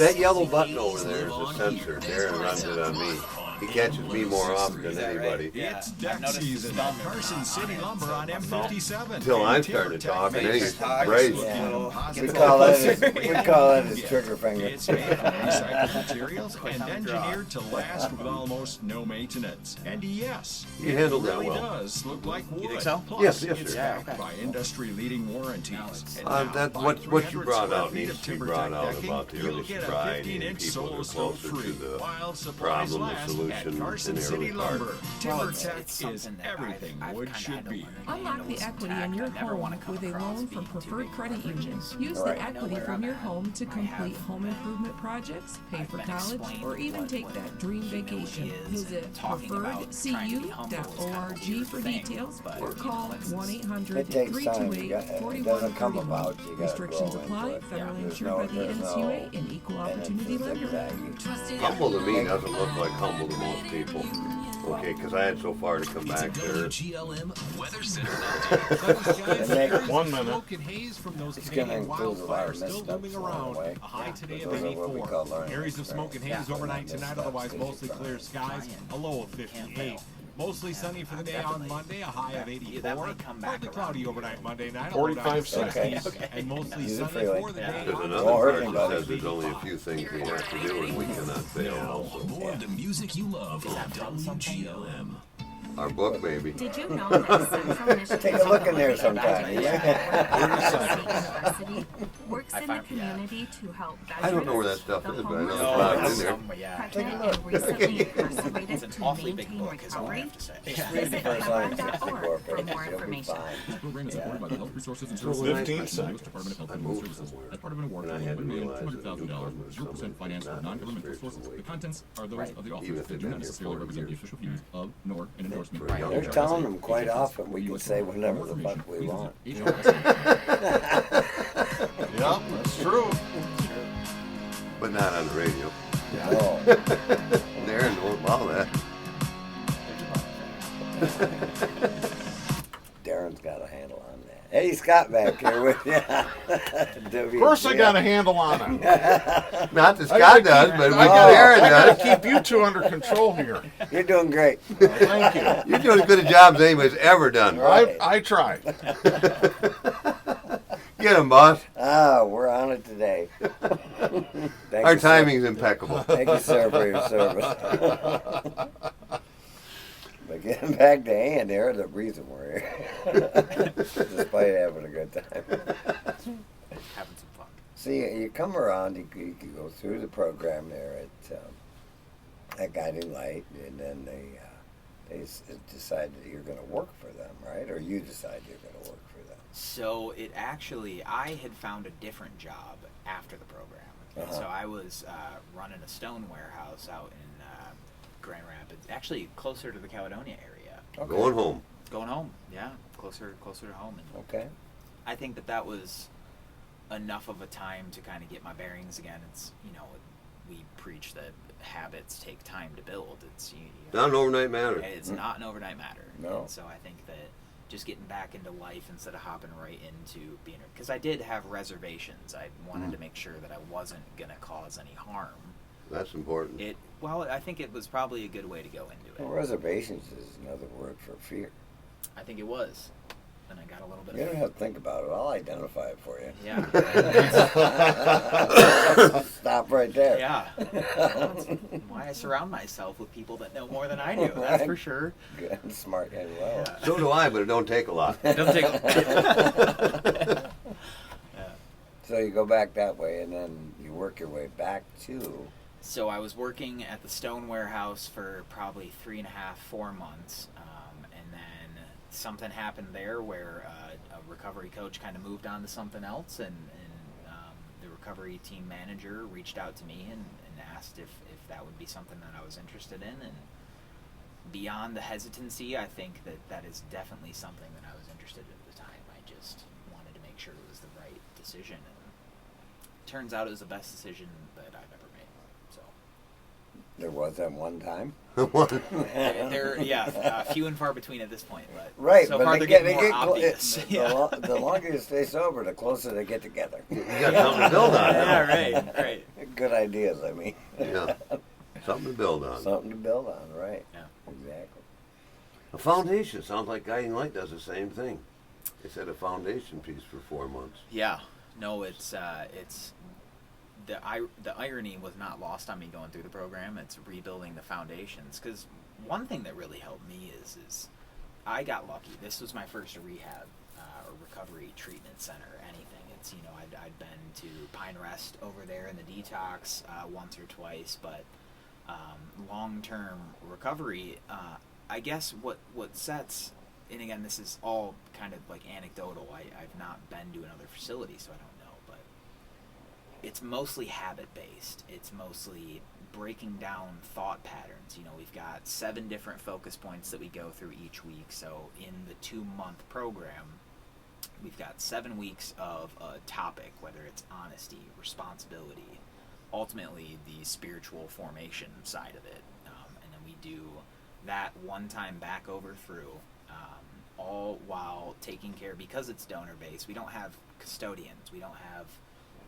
That yellow button over there is a censor. Darren runs it on me. He catches me more often than anybody. Yeah. It's I've deck noticed the season thumb at Carson on City it, Lumber on M57. Until I'm And starting to TimberTech talk, and then makes he's brazen. Yeah. We Get call that closer. his trigger finger. It's made from recycled materials Quick and on the draw. engineered to last with almost no maintenance. And yes, You it handled that really well. does look like wood. You think so? Plus, Yes, yes, it's sir. backed Yeah, okay. by industry-leading warranties. Now it's- And That buy what you 300 brought square out feet needs of to be TimberTech brought out decking, about the you'll early get a sobriety and 15-inch people solo are stove closer to free the while supplies problem, the last solution at Carson in the City early part. Lumber. Well, it's TimberTech is something that everything I've wood kinda should had to be. learn. Unlock the equity in your home with a loan from Preferred Credit Union. Use Right. the equity from your home to complete home improvement projects, pay I've for been college, explained or even what- take what that dream humility vacation. is, Visit talking about trying to be humble is kind of a preferredcu.org weird for thing, details but, or you know, call it's- It takes time. It doesn't come 1-800-321-4131. about. You got to Restrictions grow into apply. it. Federally There's insured by the there's NCUA and Equal Opportunity benefits, Lender. exactly. Humble to me doesn't look like humble to most people. Okay, because I had so far to come back there. Make 1 minute. Smoke and haze from those It's gonna Canadian include a lot of wildfires still missteps looming along around. the way. A high today of Those are what we call 84. learning Areas of smoke and haze experience. overnight Yeah. tonight, otherwise Missteps, mostly because clear you're skies. A low of 58. Mostly sunny for the day Definitely. on Monday, a high of 84. that might come back Partly around cloudy here. overnight Monday night, a 45 low down to seconds. 60s, Okay. and mostly Use it sunny freely. for the Yeah. day There's on another Won't hurt part that anybody. says there's only a few things we have to do and we cannot fail also. More of the music you love Is that from something? WGLM. Our book, baby. Did you know that Central Michigan Take a look in there sometime. University works I in the found- yeah. community to help I don't know where that veterans, stuff the is, but I know homeless, it's not in that's there. somewhere, yeah. pregnant and recently It's incarcerated an to awfully big maintain book, is all I recovery. have to say. Read the Visit first 164 Health.org for pages. more You'll be information. fine. This program is supported by the Health Resources and So Services when I- 15 Act of the U.S. seconds. Department of Health I and Human moved Services. somewhere. As part of an award And I for hadn't realized $1,200,000, that it 0% was finance with not non-governmental spiritual sources. The awakening. contents are those Right. of the Even authors if that they've do been not here necessarily 40 represent the years. official views of, nor an endorsement. For a young They're guy. telling them quite often we can say whatever the fuck we want. Yeah, that's true. But not on the radio. No. Darren won't allow that. Darren's got a handle on that. Hey, Scott back here with you. Of course I got a handle on it. Not that I Scott gotta does, keep- but I Darren gotta does. keep you two under control here. You're doing great. Thank you. You're doing as good a job as anybody's ever done. I tried. Get him, boss. Ah, we're on it today. Thank Our you, sir. timing's impeccable. Thank you, sir, for your service. But getting back to Ayan, there's the reason we're here. Despite having a good time. Having some fun. See, you come around, you go through the program there at Guiding Light, and then they decide that you're going to work for them, right? Or you decide you're going to work for them. So it actually, I had found a different job after the program. And Uh-huh. so I was running a stone warehouse out in Grand Rapids, actually closer to the Caledonia area. Okay. Going home. Going home, yeah, closer to home. And Okay. I think that was enough of a time to kind of get my bearings again. It's, we preach that habits take time to build. It's Not an overnight matter. It's not an overnight matter. No. And so I think that just getting back into life instead of hopping right into being, because I did have reservations. I wanted to make sure that I wasn't going to cause any harm. That's important. I think it was probably a good way to go into Well, it. reservations is another word for fear. I think it was. And I got a little bit You of don't have to think about it. I'll identify it for you. Yeah. Stop right there. Yeah. That's why I surround myself with people that know more than I do. That's for sure. Good, smart as well. Yeah. So do I, but it don't take a lot. It doesn't take. So you go back that way, and then you work your way back to. So I was working at the stone warehouse for probably 3.5, 4 months, and then something happened there where a recovery coach kind of moved on to something else, and the recovery team manager reached out to me and asked if that would be something that I was interested in. And beyond the hesitancy, I think that is definitely something that I was interested in at the time. I just wanted to make sure it was the right decision, and turns out it was the best decision that I've ever made. So There was at one time. few and far between at this point, but Right, so but far they they're get, getting they more get obvious. the longer you stay sober, the closer they get together. You got something to build on. Yeah, right. Good ideas, I mean. Yeah. Something to build on. Something to build on, right? Yeah. Exactly. A foundation sounds like Guiding Light does the same thing. They said a foundation piece for 4 months. Yeah, no, it's the irony was not lost on me going through the program. It's rebuilding the foundations, because one thing that really helped me is I got lucky. This was my first rehab or recovery treatment center, anything. It's, you know, I'd been to Pine Rest over there in the detox once or twice, but long-term recovery, I guess what sets, and again, this is all kind of like anecdotal. I've not been to another facility, so I don't know, but it's mostly habit-based. It's mostly breaking down thought patterns. You know, we've got 7 different focus points that we go through each week. So in the 2-month program, we've got 7 weeks of a topic, whether it's honesty, responsibility, ultimately the spiritual formation side of it. And then we do that one time back over through, all while taking care, because it's donor-based, we don't have custodians. We don't have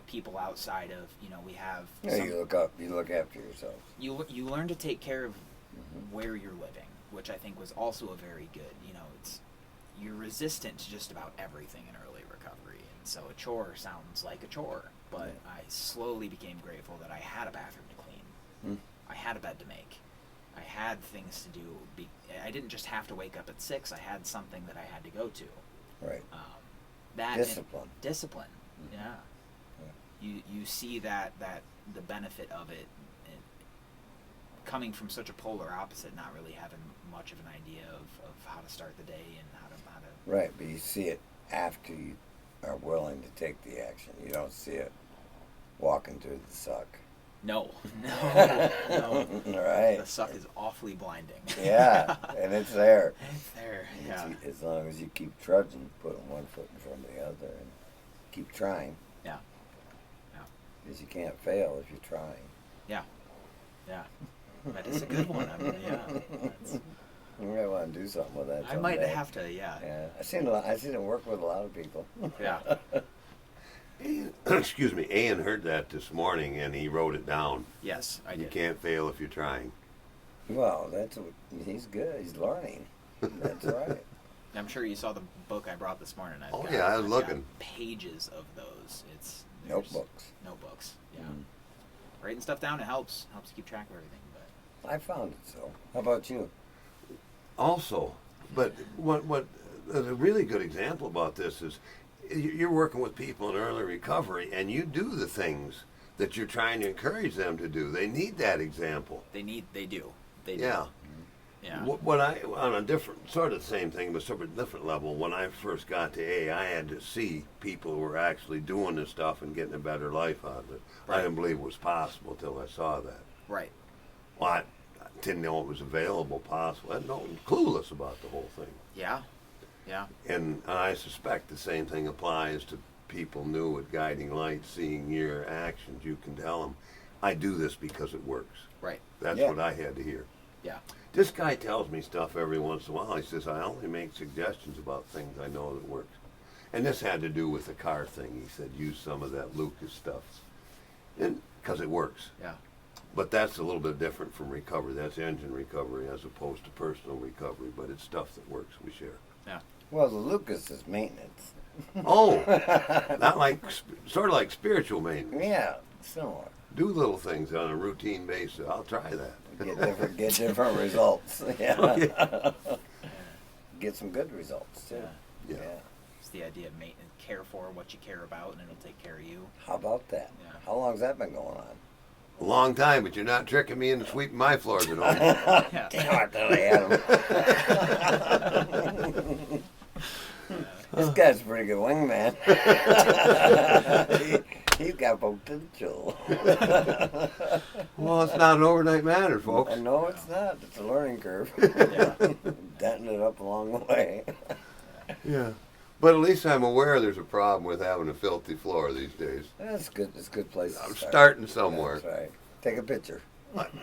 people outside of, you know, we have You look after yourself. you learn to take care of where you're living, which I think was also a very good, you know, you're resistant to just about everything in early recovery, and so a chore sounds like a chore, but I slowly became grateful that I had a bathroom to clean. I had a bed to make. I had things to do. I didn't just have to wake up at 6. I had something that I had to go to. Right. That Discipline. Discipline. Yeah. You see that the benefit of it, coming from such a polar opposite, not really having much of an idea of how to start the day and how to Right, but you see it after you are willing to take the action. You don't see it walking through the suck. No. Right. The suck is awfully blinding. Yeah, and it's there. It's there. Yeah. As long as you keep trudging, putting one foot in front of the other, and keep trying. Yeah. Because you can't fail if you're trying. Yeah. That is a good one. I mean, You might want to do something with that. I might someday. have to. Yeah. Yeah, I seen it work with a lot of people. Yeah. Excuse me, Ayan heard that this morning and he wrote it down. Yes, I did. You can't fail if you're trying. Well, he's good. He's learning. That's right. I'm sure you saw the book I brought this morning. I was I've looking. got pages of those. There's Notebooks. Notebooks. Yeah. Writing stuff down, it helps keep track of everything. But I found it so. How about you? Also, but what a really good example about this is you're working with people in early recovery and you do the things that you're trying to encourage them to do. They need that example. They do. Yeah. Yeah. What I, on a different, sort of the same thing, but sort of different level, when I first got to AA, I had to see people who were actually doing this stuff and getting a better life out of it. Right. I didn't believe it was possible until I saw that. Right. Well, I didn't know it was available, possible. I was clueless about the whole thing. Yeah. Yeah. And I suspect the same thing applies to people new at Guiding Light, seeing your actions. You can tell them, I do this because it works. Right. That's Yeah. what I had to hear. Yeah. This guy tells me stuff every once in a while. He says, I only make suggestions about things I know that works. And this had to do with the car thing. He said, use some of that Lucas stuff. And because it works. Yeah. But that's a little bit different from recovery. That's engine recovery as opposed to personal recovery. But it's stuff that works. We share. Yeah. Well, the Lucas is maintenance. Oh, not like, sort of like spiritual maintenance. Yeah, similar. Do little things on a routine basis. I'll try that. Get different results. Yeah. Okay. Get some good results too. Yeah. It's the idea of maintenance. Care for what you care about, and it'll take care of you. How about that? Yeah. How long's that been going on? A long time, but you're not tricking me into sweeping my floors at home. Damn, I thought I had him. This guy's a pretty good wingman. He's got potential. Well, it's not an overnight matter, folks. No, it's not. It's a learning curve. Denting it up along the way. Yeah. But at least I'm aware there's a problem with having a filthy floor these days. That's good. It's a good place to I'm start. starting somewhere. That's right. Take a picture.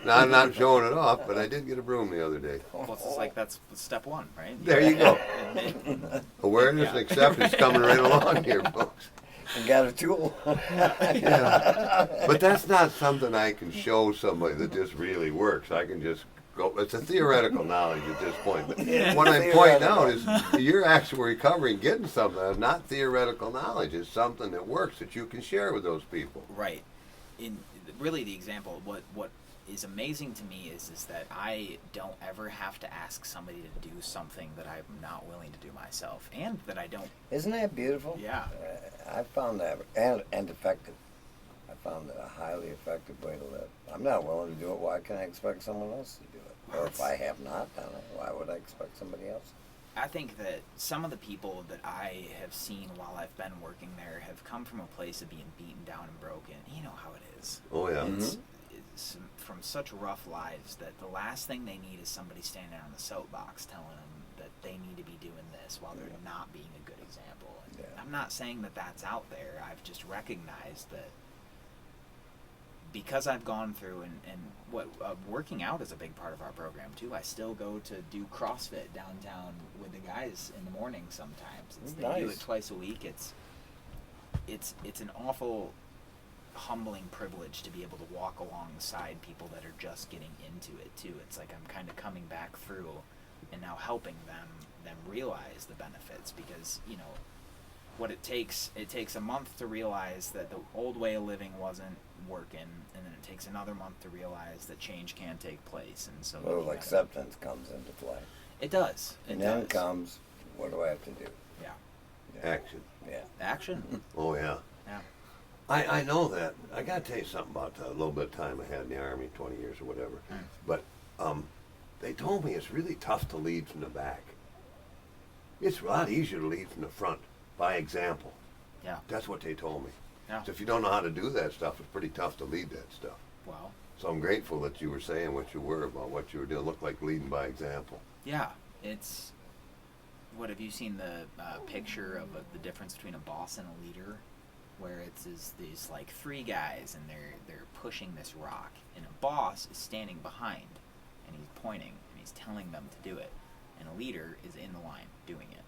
I'm not showing it off, but I did get a broom the other day. Well, it's like that's step one, right? There you go. Awareness and acceptance coming right along here, folks. And got a tool. Yeah. But that's not something I can show somebody that this really works. I can just go. It's a theoretical knowledge at this point. But what I'm pointing out is you're actually recovering, getting something that's not theoretical knowledge. It's something that works that you can share with those people. Right. In really the example, what is amazing to me is that I don't ever have to ask somebody to do something that I'm not willing to do myself, and that I don't. Isn't that beautiful? Yeah. I found that, and effective. I found that a highly effective way to live. I'm not willing to do it. Why can I expect someone else to do it? Or if I have not done it, why would I expect somebody else? I think that some of the people that I have seen while I've been working there have come from a place of being beaten down and broken. You know how it is. Oh, yeah. It's from such rough lives that the last thing they need is somebody standing on the soapbox telling them that they need to be doing this while they're not being a good example. And I'm not saying that that's out there. I've just recognized that because I've gone through and what working out is a big part of our program too. I still go to do CrossFit downtown with the guys in the morning sometimes. They do it twice a week. It's an awful humbling privilege to be able to walk alongside people that are just getting into it too. It's like I'm kind of coming back through and now helping them realize the benefits, because what it takes a month to realize that the old way of living wasn't working, and then it takes another month to realize that change can take place. And so acceptance comes into play. It does. And then comes, what do I have to do? Yeah. Action. Yeah. Action. Oh, yeah. Yeah. I know that. I got to tell you something about a little bit of time I had in the Army, 20 years or whatever. But they told me it's really tough to lead from the back. It's a lot easier to lead from the front, by example. Yeah. That's what they told me. Yeah. So if you don't know how to do that stuff, it's pretty tough to lead that stuff. Well. So I'm grateful that you were saying what you were about what you were doing. It looked like leading by example. Yeah. It's... What, have you seen the picture of the difference between a boss and a leader? Where it's these like three guys and they're pushing this rock, and a boss is standing behind and he's pointing and he's telling them to do it, and a leader is in the line doing it.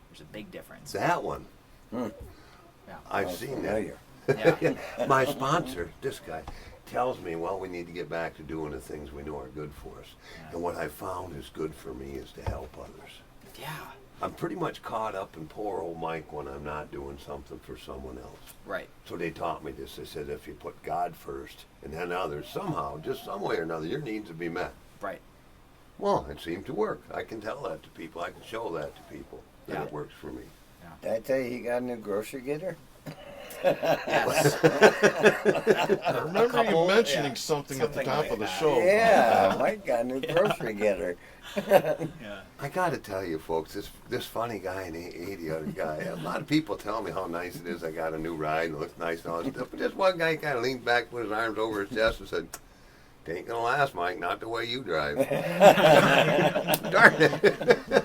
There's a big difference. That one. Yeah. I've seen that. Yeah. My sponsor, this guy, tells me, well, we need to get back to doing the things we know are good for us. Yeah. And what I found is good for me is to help others. Yeah. I'm pretty much caught up in poor old Mike when I'm not doing something for someone else. Right. So they taught me this. They said if you put God first and then others, somehow, just some way or another, your needs will be met. Right. Well, it seemed to work. I can tell that to people. I can show that to people. That it works for me. Did I tell you he got a new grocery getter? Yes. I remember you mentioning something at the top like of the that. show. Yeah, Mike got a new grocery getter. Yeah. I got to tell you, folks, this funny guy and the other guy, a lot of people tell me how nice it is. I got a new ride and it looks nice and all that stuff. But this one guy kind of leaned back, put his arms over his chest and said, "It ain't going to last, Mike, not the way you drive." Darn it.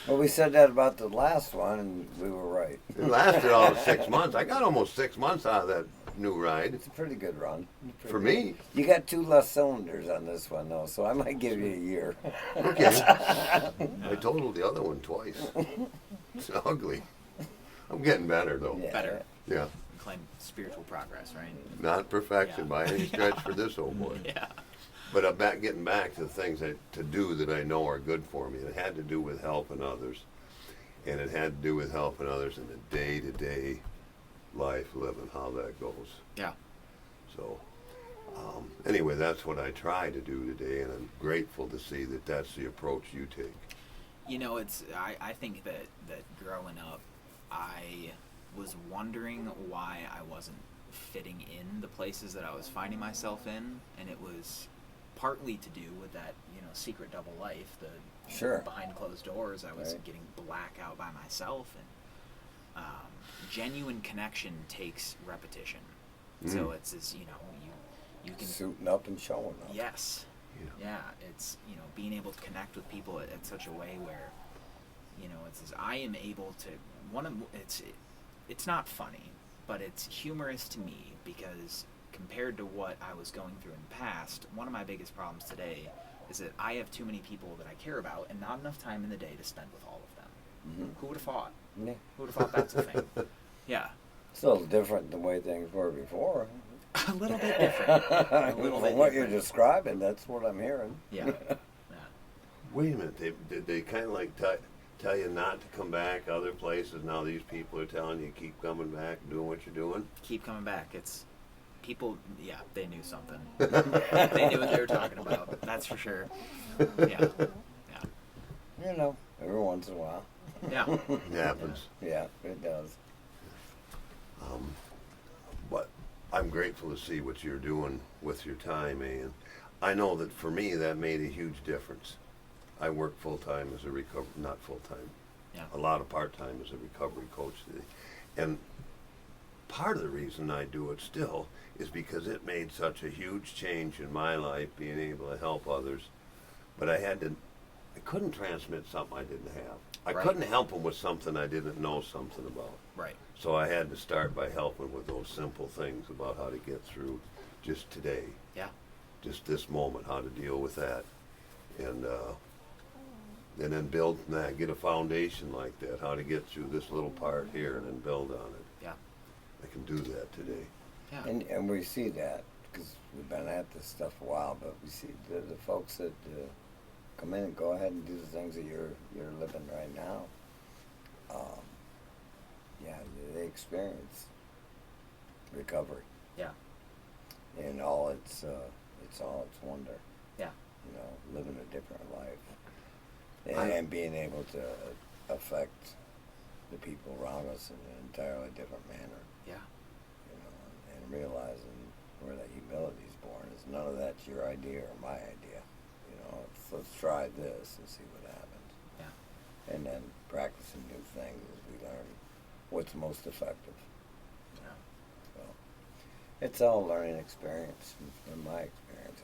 Well, we said that about the last one, and we were right. It lasted all of 6 months. I got almost 6 months out of that new ride. It's a pretty good run. For me. You got 2 less cylinders on this one, though, so I might give you a year. Okay. I totaled the other one twice. It's ugly. I'm getting better, though. Yeah. Better. Yeah. Claim spiritual progress, right? Not perfection Yeah. by any stretch for this old boy. Yeah. But I'm getting back to the things to do that I know are good for me. It had to do with helping others. And it had to do with helping others in the day-to-day life living, how that goes. Yeah. So, anyway, that's what I try to do today, and I'm grateful to see that that's the approach you take. You know, I think that growing up, I was wondering why I wasn't fitting in the places that I was finding myself in, and it was partly to do with that, secret double life, the Sure. behind closed doors. I was Right. getting black out by myself, and genuine connection takes repetition. So it's as you can Suiting up and showing up. Yes. Yeah. It's being able to connect with people at such a way where it's as I am able to it's not funny, but it's humorous to me because compared to what I was going through in the past, one of my biggest problems today is that I have too many people that I care about and not enough time in the day to spend with all of them. Mm-hmm. Who would have thought? Yeah. Who would have thought that's a thing? Yeah. Still different than the way things were before. A little bit different. A little From bit what you're different. describing, that's what I'm hearing. Yeah. Wait a minute, did they kind of like tell you not to come back other places? Now these people are telling you keep coming back and doing what you're doing? Keep coming back. It's people, they knew something. They knew what they were talking about. That's for sure. Yeah. Every once in a while. Yeah. It happens. Yeah, it does. But I'm grateful to see what you're doing with your time, and I know that for me that made a huge difference. I work full-time as a not full-time, a lot of part-time as a recovery coach today. And part of the reason I do it still is because it made such a huge change in my life, being able to help others. But I couldn't transmit something I didn't have. I couldn't help them with something I didn't know something about. Right. So I had to start by helping with those simple things about how to get through just today. Yeah. Just this moment, how to deal with that. And then build from that, get a foundation like that, how to get through this little part here and then build on it. Yeah. I can do that today. Yeah. And we see that because we've been at this stuff a while, but we see the folks that come in and go ahead and do the things that you're living right now. They experience recovery. Yeah. In all its wonder. Yeah. Living a different life. And being able to affect the people around us in an entirely different manner. Yeah. And realizing where that humility is born is none of that's your idea or my idea. Let's try this and see what happens. Yeah. And then practicing new things as we learn what's most effective. Yeah. So it's all a learning experience, in my experience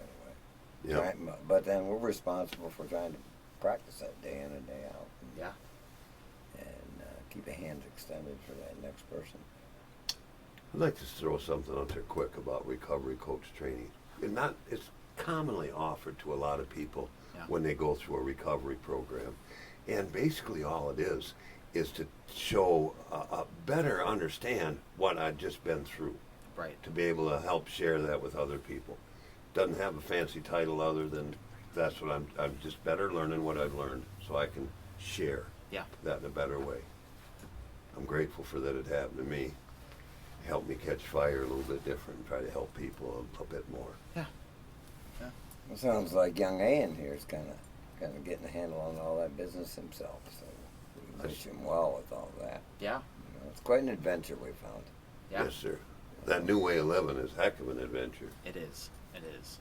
anyway. Yeah. But then we're responsible for trying to practice that day in and day out. And keep a hand extended for that next person. I'd like to throw something out there quick about recovery coach training. It's commonly offered to a lot of people when they go through a recovery program. And basically all it is to show better understand what I've just been through. Right. To be able to help share that with other people. Doesn't have a fancy title other than that's what I'm just better learning what I've learned so I can share that in a better way. I'm grateful for that it happened to me. It helped me catch fire a little bit different and try to help people a bit more. Yeah. It sounds like young Ayan here is kind of getting a handle on all that business himself. So we wish him well with all that. Yeah. It's quite an adventure we found. Yeah. Yes, sir. That new way of living is a heck of an adventure. It is. It is.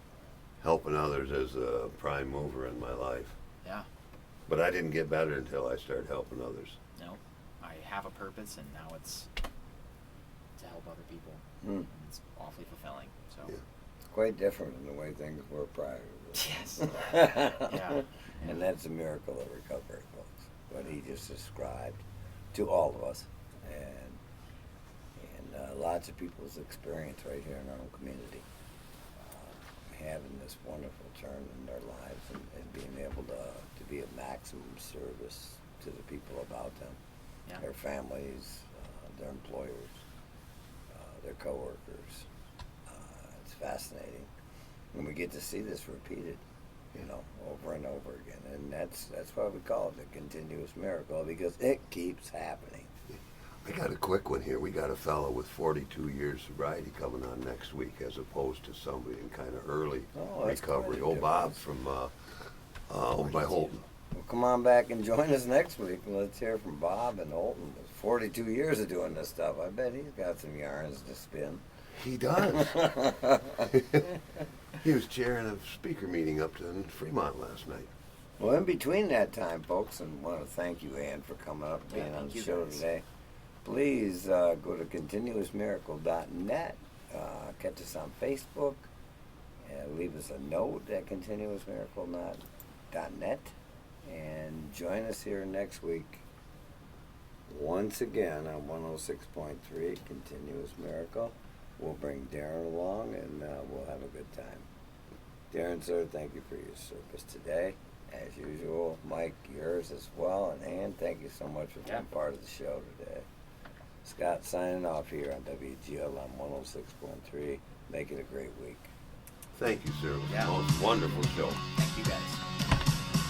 Helping others is a prime mover in my life. Yeah. But I didn't get better until I started helping others. No. I have a purpose, and now it's to help other people. Hmm. It's awfully fulfilling. So. Yeah. It's quite different than the way things were prior to this. Yes. Yeah. And that's a miracle of recovery, folks. What he just described to all of us. And lots of people's experience right here in our own community. Having this wonderful turn in their lives and being able to be of maximum service to the people about them, their families, their employers, their coworkers. It's fascinating. And we get to see this repeated, over and over again. And that's why we call it a continuous miracle, because it keeps happening. I got a quick one here. We got a fellow with 42 years sobriety coming on next week, as opposed to somebody in kind of early recovery. Old Bob from over by Holton. Well, come on back and join us next week, and let's hear from Bob and Holton. 42 years of doing this stuff. I bet he's got some yarns to spin. He does. He was chairing a speaker meeting up in Fremont last night. Well, in between that time, folks, and want to thank you, Ann, for coming up and being on the show today. Please go to continuousmiracle.net. Catch us on Facebook. Leave us a note at continuousmiracle.net. And join us here next week. Once again on 106.3 Continuous Miracle. We'll bring Darren along and we'll have a good time. Darren, sir, thank you for your service today. As usual, Mike, yours as well. And Ann, thank you so much for being part of the show today. Scott signing off here on WGL on 106.3. Make it a great week. Thank you, sir. It was the most wonderful show. Thank you, guys.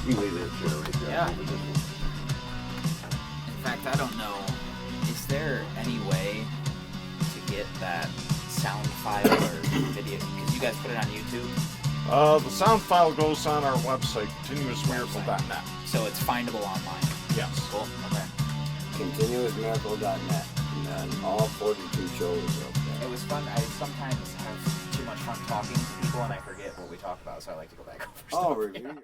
You leave that chair right there. Yeah. In fact, I don't know. Is there any way to get that sound file or video? Because you guys put it on YouTube. The sound file goes on our website, continuousmiracle.net. So it's findable online. Yes. Cool. Okay. Continuousmiracle.net. And then all 42 shows are up there. It was fun. I sometimes have too much fun talking to people and I forget what we talk about, so I like to go back over stuff. Oh, review.